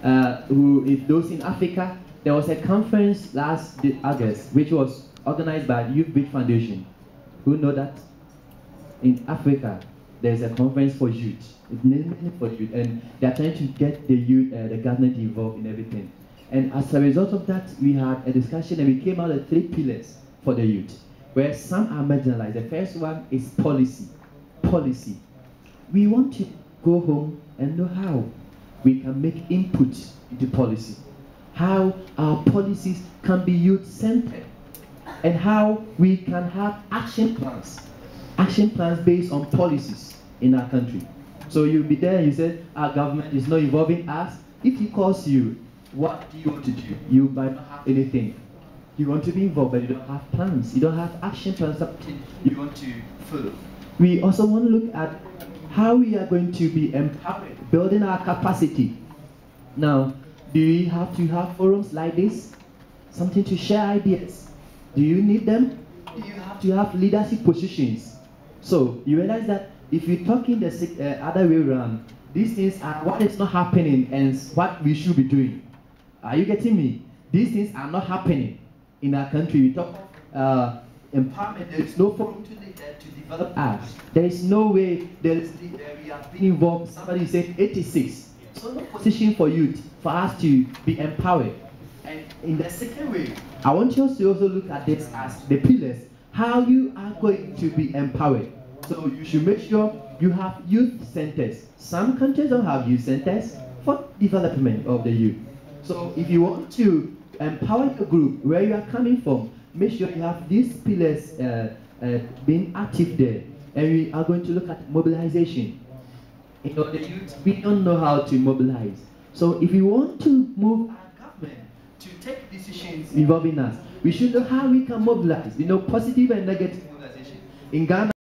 if those in Africa, there was a conference last August, which was organized by Youth Bridge Foundation. Who know that? In Africa, there's a conference for youth. It's mainly for youth, and they're trying to get the youth, the government involved in everything. And as a result of that, we had a discussion, and we came out with 3 pillars for the youth, where some are marginalized. The first one is policy. Policy. We want to go home and know how we can make input into policy, how our policies can be youth-centered, and how we can have action plans based on policies in our country. So you'll be there and you say, our government is not involving us. If he calls you, what do you want to do? You might not have anything. You want to be involved, but you don't have plans. You don't have action plans, something you want to follow. We also want to look at how we are going to be empowered, building our capacity. Now, do we have to have forums like this? Something to share ideas. Do you need them? Do you have to have leadership positions? So you realize that if you're talking the other way around, these things are what is not happening and what we should be doing. Are you getting me? These things are not happening in our country. We talk empowerment. There is no forum to develop us. There is no way we have been involved. Somebody said 86. So no position for youth for us to be empowered. And in the second way, I want you to also look at this as the pillars, how you are going to be empowered. So you should make sure you have youth centers. Some countries don't have youth centers for development of the youth. So if you want to empower your group where you are coming from, make sure you have these pillars being active there. And we are going to look at mobilization. You know, the youth, we don't know how to mobilize. So if you want to move our government to take decisions involving us, we should know how we can mobilize, you know, positive and negative mobilization. In Ghana,